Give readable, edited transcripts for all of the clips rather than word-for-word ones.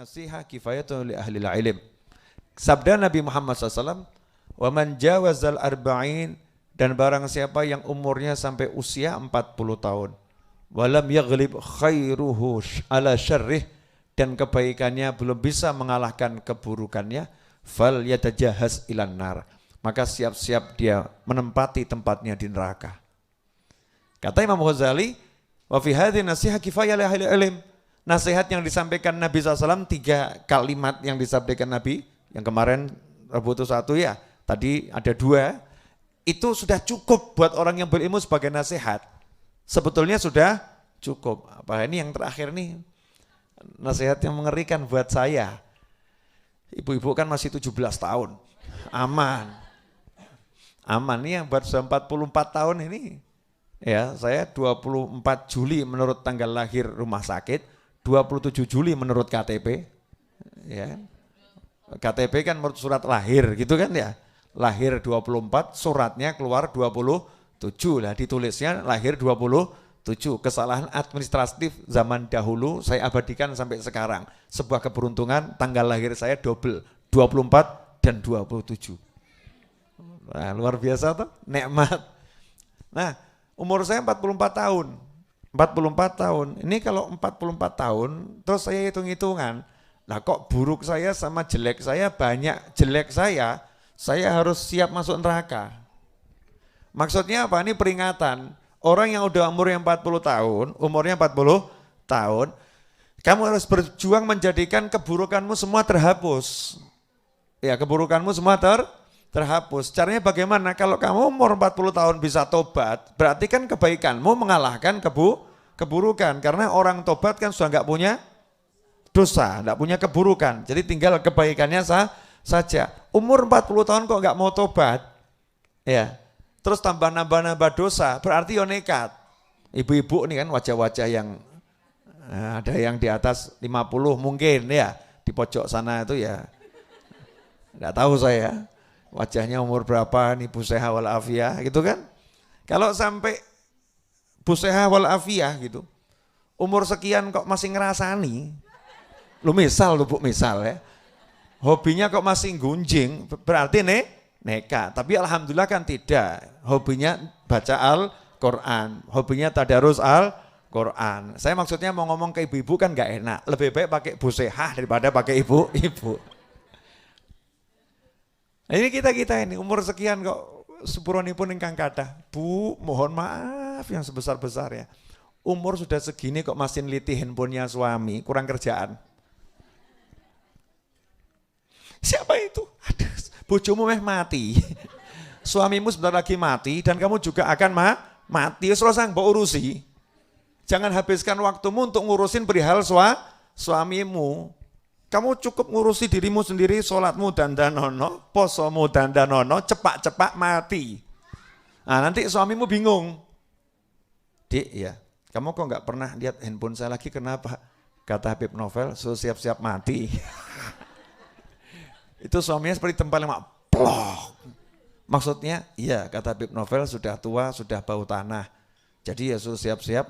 nasiha kifayatun li ahlil ilm. Sabda Nabi Muhammad SAW, wa man jawazal arba'in, dan barang siapa yang umurnya sampai usia 40 tahun, walam yaghlib khairuhu ala syarrih, dan kebaikannya belum bisa mengalahkan keburukannya, fal yatajahaz ilan nar, maka siap-siap dia menempati tempatnya di neraka. Kata Imam Ghazali, wa fi hadhihi nasiha kifayah li ahli ilm. Nasihat yang disampaikan Nabi SAW, 3 kalimat yang disampaikan Nabi, yang kemarin Rabu itu 1 ya, tadi ada 2, itu sudah cukup buat orang yang berilmu sebagai nasihat. Sebetulnya sudah cukup. Apa ini yang terakhir nih, nasihat yang mengerikan buat saya. Ibu-ibu kan masih 17 tahun, aman. Aman nih yang buat 44 tahun ini. Ya, saya 24 Juli menurut tanggal lahir rumah sakit, 27 Juli menurut KTP. Ya. KTP kan menurut surat lahir gitu kan ya. Lahir 24, suratnya keluar 27. Lah ditulisnya lahir 27. Kesalahan administratif zaman dahulu saya abadikan sampai sekarang. Sebuah keberuntungan, tanggal lahir saya double, 24 dan 27. Nah, luar biasa tuh, nikmat. Nah, umur saya 44 tahun. 44 tahun. Ini kalau 44 tahun, terus saya hitung-hitungan. Nah kok buruk saya sama jelek saya banyak, jelek saya harus siap masuk neraka. Maksudnya apa? Ini peringatan. Orang yang udah umurnya 40 tahun, umurnya 40 tahun, kamu harus berjuang menjadikan keburukanmu semua terhapus. Ya, keburukanmu semua terhapus. Caranya bagaimana? Kalau kamu umur 40 tahun bisa tobat, berarti kan kebaikanmu mengalahkan keburukan. Karena orang tobat kan sudah enggak punya dosa, enggak punya keburukan. Jadi tinggal kebaikannya saja. Umur 40 tahun kok enggak mau tobat, ya, terus tambah nambah dosa, berarti yo nekat. Ibu-ibu nih kan wajah-wajah yang ada yang di atas 50 mungkin ya, di pojok sana itu ya, enggak tahu saya wajahnya umur berapa nih, Bu Seha wal Afiyah gitu kan. Kalau sampai Bu Seha wal Afiyah gitu, umur sekian kok masih ngerasani, lu misal lu Bu, misal ya, hobinya kok masih gunjing, berarti nekat. Tapi alhamdulillah kan tidak, hobinya baca Al-Quran, hobinya tadarus Al-Quran. Saya maksudnya mau ngomong ke ibu-ibu kan gak enak, lebih baik pakai Bu Seha daripada pakai ibu-ibu. Nah ini kita ini umur sekian kok sepuronipun ingkang kathah. Bu, mohon maaf yang sebesar-besarnya. Umur sudah segini kok masih neliti handphonenya suami, kurang kerjaan. Siapa itu? Aduh, bojomu mati. Suamimu sebentar lagi mati dan kamu juga akan mati. Selesai mbok urusi. Jangan habiskan waktumu untuk ngurusin perihal suamimu. Kamu cukup ngurusi dirimu sendiri, sholatmu dandanono, posomu dandanono, cepak-cepak mati. Nah nanti suamimu bingung. Dik ya, kamu kok nggak pernah lihat handphone saya lagi, kenapa? Kata Habib Novel, so siap-siap mati. Itu suaminya seperti tempaleng, plok. Maksudnya, iya kata Habib Novel sudah tua, sudah bau tanah. Jadi ya so siap-siap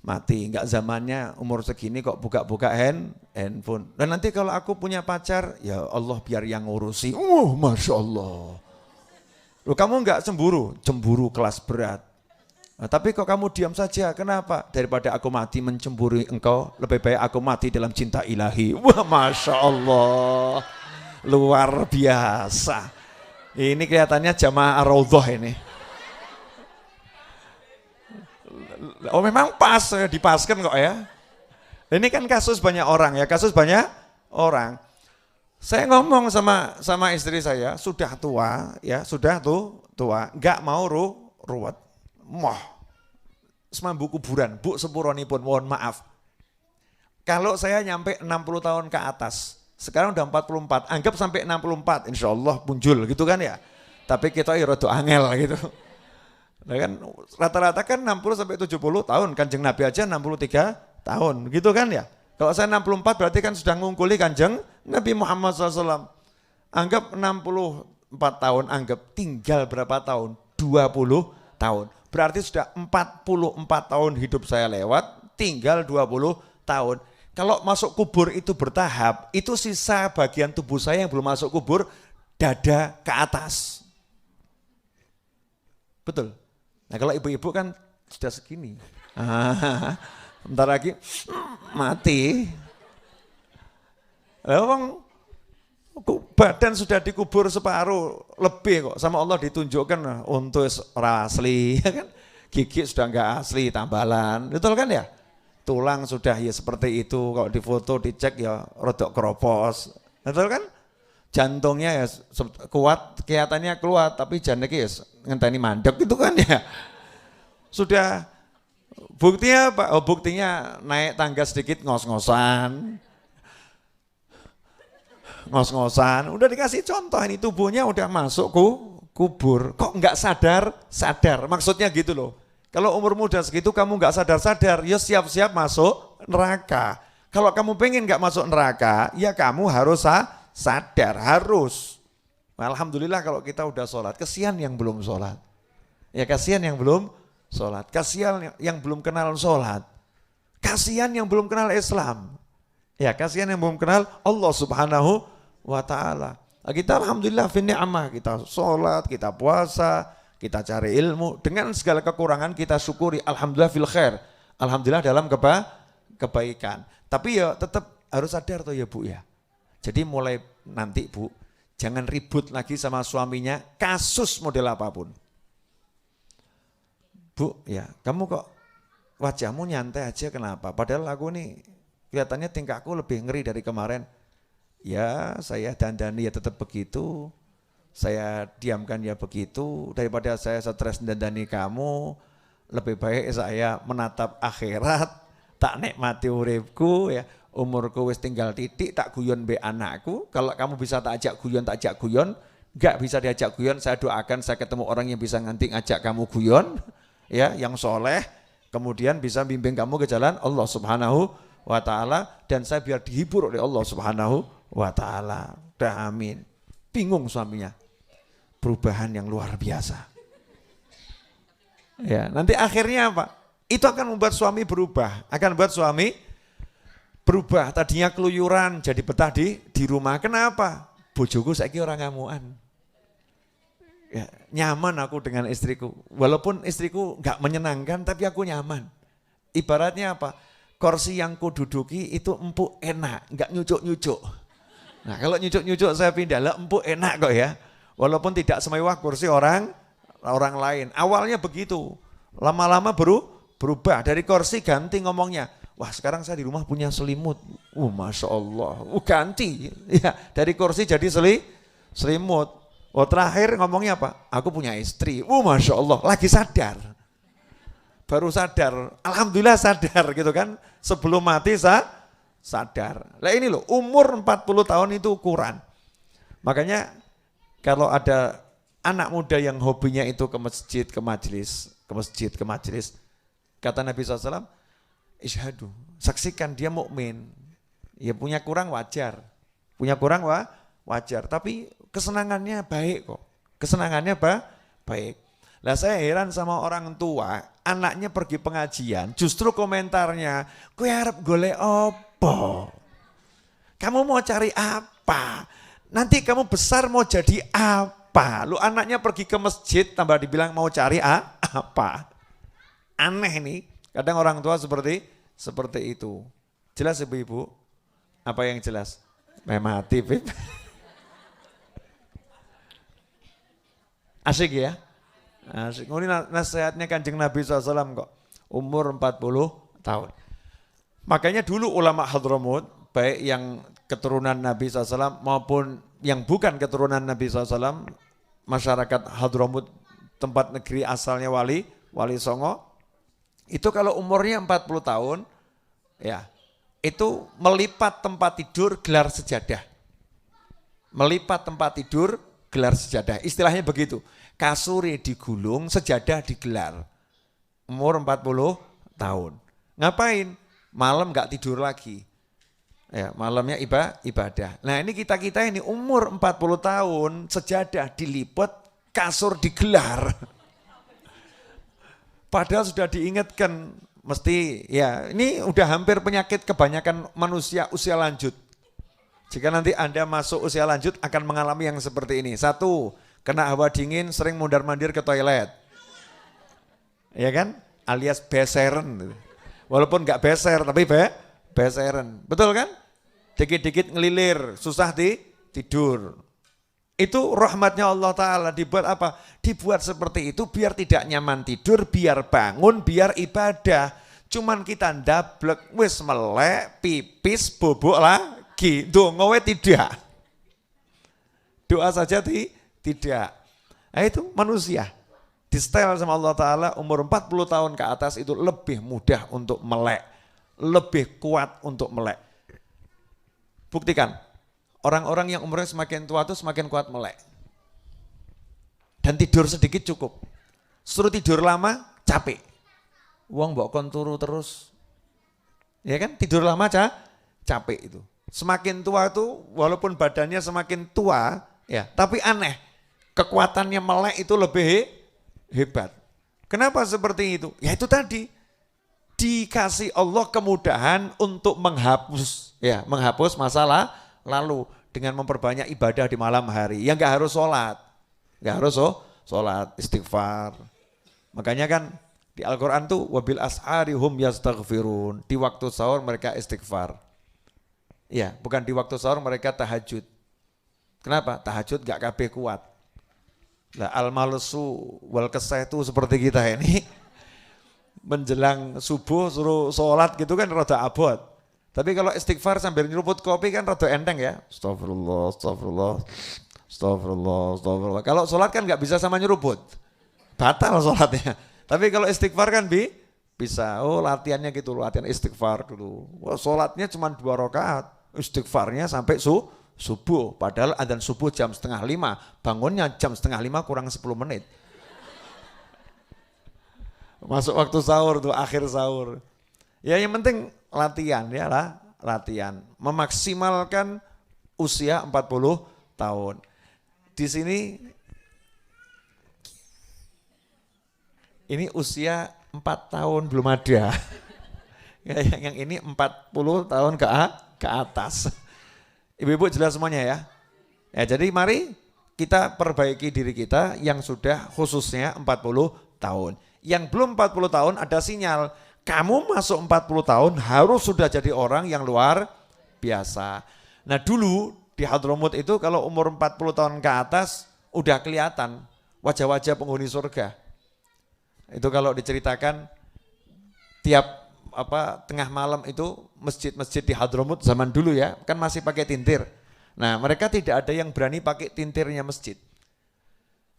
mati, enggak zamannya umur segini kok buka-buka handphone. Dan nanti kalau aku punya pacar, ya Allah biar yang ngurusi. Masya Allah. Loh kamu enggak cemburu kelas berat. Nah, tapi kok kamu diam saja, kenapa? Daripada aku mati mencemburi engkau, lebih baik aku mati dalam cinta ilahi. Wah Masya Allah, luar biasa. Ini kelihatannya jamaah Ar-Raudhah ini. Oh memang pas, dipaskan kok ya. Ini kan kasus banyak orang ya, kasus banyak orang. Saya ngomong sama istri saya, sudah tua ya, sudah tua, enggak mau ruwet. Semambu kuburan, Bu sepuronipun, mohon maaf. Kalau saya nyampe 60 tahun ke atas, sekarang udah 44, anggap sampai 64, insya Allah punjul gitu kan ya. Tapi kita rada angel gitu. Nah kan rata-rata kan 60 sampai 70 tahun, Kanjeng Nabi aja 63 tahun, gitu kan ya. Kalau saya 64 berarti kan sudah ngungkuli Kanjeng Nabi Muhammad SAW. Anggap 64 tahun, anggap tinggal berapa tahun? 20 tahun. Berarti sudah 44 tahun hidup saya lewat, tinggal 20 tahun. Kalau masuk kubur itu bertahap, itu sisa bagian tubuh saya yang belum masuk kubur, dada ke atas. Betul. Nah kalau ibu-ibu kan sudah segini. Bentar lagi mati. Lawang badan sudah dikubur separuh lebih kok, sama Allah ditunjukkan untuk ora asli, ya kan? Gigi sudah enggak asli, tambalan, betul kan ya? Tulang sudah ya seperti itu, kalau difoto dicek ya rodok keropos, betul kan? Jantungnya ya kuat, kelihatannya kuat, tapi jantungnya ya ngenteni mandek itu kan ya. Sudah buktinya apa? Oh, buktinya naik tangga sedikit ngos-ngosan. Ngos-ngosan, udah dikasih contoh ini tubuhnya udah masuk kubur, kok nggak sadar, maksudnya gitu loh. Kalau umur muda segitu kamu nggak sadar, ya siap-siap masuk neraka. Kalau kamu pengen nggak masuk neraka, ya kamu harus sadar, harus. Alhamdulillah kalau kita udah sholat, kasihan yang belum sholat. Ya kasihan yang belum sholat, kasihan yang belum kenal sholat, kasihan yang belum kenal Islam. Ya kasihan yang belum kenal Allah Subhanahu wa ta'ala. Kita alhamdulillah fi ni'mah, kita sholat, kita puasa, kita cari ilmu, dengan segala kekurangan kita syukuri, alhamdulillah fil khair, alhamdulillah dalam kebaikan. Tapi ya tetap harus sadar tuh ya Bu ya. Jadi mulai nanti Bu, jangan ribut lagi sama suaminya, kasus model apapun. Bu ya, kamu kok wajahmu nyantai aja kenapa? Padahal aku nih kelihatannya tingkahku lebih ngeri dari kemarin. Ya saya dandani ya tetap begitu, saya diamkan ya begitu, daripada saya stres dandani kamu, lebih baik saya menatap akhirat, tak nikmati uripku ya, umurku wis tinggal titik, tak guyon be anakku. Kalau kamu bisa tak ajak guyon, enggak bisa diajak guyon, saya doakan saya ketemu orang yang bisa nganti ngajak kamu guyon, ya, yang soleh, kemudian bisa bimbing kamu ke jalan Allah Subhanahu wa ta'ala, dan saya biar dihibur oleh Allah Subhanahu wa ta'ala. Udah amin. Bingung suaminya. Perubahan yang luar biasa. Ya, nanti akhirnya apa? Itu akan membuat suami berubah. Akan membuat suami berubah. Tadinya keluyuran jadi betah di rumah. Kenapa? Bojoku saiki orang ngamuan. Ya, nyaman aku dengan istriku. Walaupun istriku enggak menyenangkan tapi aku nyaman. Ibaratnya apa? Kursi yang ku duduki itu empuk enak, enggak nyucuk-nyucuk. Nah kalau nyucuk-nyucuk saya pindah, lah empuk enak kok ya. Walaupun tidak semewah kursi orang lain. Awalnya begitu, lama-lama berubah. Dari kursi ganti ngomongnya. Wah sekarang saya di rumah punya selimut. Masya Allah, ganti. Ya, dari kursi jadi selimut. Terakhir ngomongnya apa? Aku punya istri. Masya Allah, lagi sadar. Baru sadar, alhamdulillah sadar gitu kan, sebelum mati sadar. Nah ini loh, umur 40 tahun itu ukuran. Makanya kalau ada anak muda yang hobinya itu ke masjid, ke majelis, kata Nabi SAW, isyhadu, saksikan dia mukmin. Ya punya kurang wajar, tapi kesenangannya baik kok, baik. Lah saya heran sama orang tua, anaknya pergi pengajian, justru komentarnya, kowe arep golek apa? Kamu mau cari apa? Nanti kamu besar mau jadi apa? Lu anaknya pergi ke masjid, tambah dibilang mau cari apa? Aneh nih, kadang orang tua seperti itu. Jelas ibu-ibu? Apa yang jelas? Mati, Bib. Asik ya? Asik. Ini nasihatnya Kanjeng Nabi SAW kok. Umur 40 tahun. Makanya dulu ulama Hadramut, baik yang keturunan Nabi SAW maupun yang bukan keturunan Nabi SAW, masyarakat Hadramut, tempat negeri asalnya Wali Songo, itu kalau umurnya 40 tahun, ya itu melipat tempat tidur gelar sejadah. Melipat tempat tidur gelar sejadah, istilahnya begitu. Kasuri digulung, sejadah digelar. Umur 40 tahun. Ngapain? Malam enggak tidur lagi. Ya, malamnya ibadah. Nah, ini kita-kita ini umur 40 tahun, sejadah dilipat, kasur digelar. Padahal sudah diingatkan mesti ya ini udah hampir penyakit kebanyakan manusia usia lanjut. Jika nanti Anda masuk usia lanjut akan mengalami yang seperti ini. Satu, kena hawa dingin sering mondar-mandir ke toilet. Ya kan? Alias beseren. Walaupun nggak beser tapi beseren. Betul kan? Dikit-dikit ngelilir, susah tidur. Itu rahmatnya Allah Ta'ala. Dibuat apa? Dibuat seperti itu biar tidak nyaman tidur, biar bangun, biar ibadah. Cuman kita ndablek, wis melek, pipis, bobok lagi. Dongowe tidak. Doa saja tidak. Nah itu manusia. Di setel sama Allah Ta'ala umur 40 tahun ke atas itu lebih mudah untuk melek. Lebih kuat untuk melek. Buktikan. Orang-orang yang umurnya semakin tua itu semakin kuat melek. Dan tidur sedikit cukup. Suruh tidur lama, capek. Wong mbok kon turu terus. Ya kan, tidur lama capek itu. Semakin tua itu walaupun badannya semakin tua, ya, tapi aneh. Kekuatannya melek itu lebih hebat. Kenapa seperti itu? Ya itu tadi. Dikasih Allah kemudahan untuk menghapus masalah lalu dengan memperbanyak ibadah di malam hari. Yang enggak harus sholat. Enggak harus sholat, istighfar. Makanya kan di Al-Quran tuh wabil ashari hum yastaghfirun. Di waktu sahur mereka istighfar. Ya, bukan di waktu sahur mereka tahajud. Kenapa? Tahajud enggak kabeh kuat. Lah al-malesu wal keseh itu seperti kita ini. Menjelang subuh suruh sholat gitu kan rada abot. Tapi kalau istighfar sambil nyeruput kopi kan rada enteng ya. Astagfirullah, astagfirullah, astagfirullah, astagfirullah. Kalau sholat kan nggak bisa sama nyeruput. Batal sholatnya. Tapi kalau istighfar kan bisa. Oh latihannya gitu, latihan istighfar dulu. Wah, sholatnya cuma 2 rakaat. Istighfarnya sampai subuh. Padahal adzan subuh jam 4:30. Bangunnya jam 4:30 kurang 10 menit. Masuk waktu sahur tuh, akhir sahur. Ya yang penting latihan ya lah, latihan. Memaksimalkan usia 40 tahun. Di sini ini usia 4 tahun belum ada. Yang ini 40 tahun ke atas. Ibu-ibu jelas semuanya ya. Ya jadi mari kita perbaiki diri kita yang sudah khususnya 40 tahun. Yang belum 40 tahun ada sinyal. Kamu masuk 40 tahun harus sudah jadi orang yang luar biasa. Nah dulu di Hadramut itu kalau umur 40 tahun ke atas udah kelihatan wajah-wajah penghuni surga. Itu kalau diceritakan tiap tengah malam itu masjid-masjid di Hadramut zaman dulu ya kan masih pakai tintir. Nah mereka tidak ada yang berani pakai tintirnya masjid.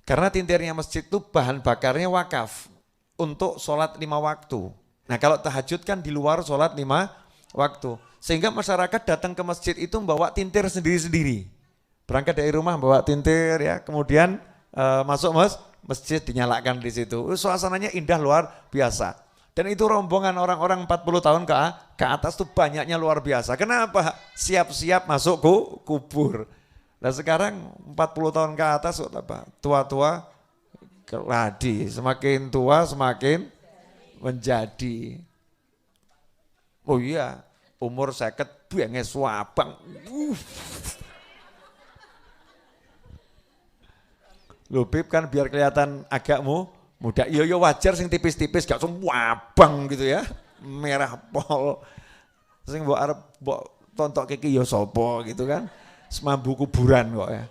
Karena tintirnya masjid itu bahan bakarnya wakaf untuk sholat 5 waktu. Nah kalau tahajud kan di luar sholat 5 waktu. Sehingga masyarakat datang ke masjid itu membawa tintir sendiri-sendiri. Berangkat dari rumah bawa tintir ya, kemudian masuk masjid dinyalakan di situ. Suasananya indah luar biasa. Dan itu rombongan orang-orang 40 tahun ke atas tuh banyaknya luar biasa. Kenapa? Siap-siap masuk kubur. Nah sekarang 40 tahun ke atas tua-tua keladi. Semakin tua semakin menjadi. Oh iya, umur 50 benges wabang. Loh Bib kan biar kelihatan agak muda. Iya wajar sing tipis-tipis gak wabang gitu ya. Merah pol. Sing mbok arep mbok tontok kiki ya sapa gitu kan. Semambu kuburan kok ya.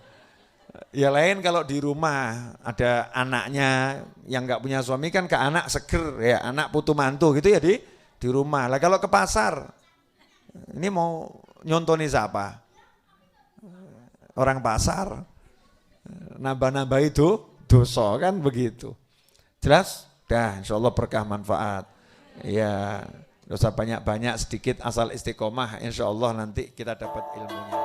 Ya lain kalau di rumah ada anaknya yang nggak punya suami kan ke anak seger ya, anak putu mantu gitu ya di rumah. Lah kalau ke pasar, ini mau nyontoni siapa? Orang pasar, nambah-nambah itu dosa kan begitu. Jelas? Dah insya Allah berkah manfaat. Ya, dosa banyak-banyak sedikit asal istiqomah insya Allah nanti kita dapat ilmunya.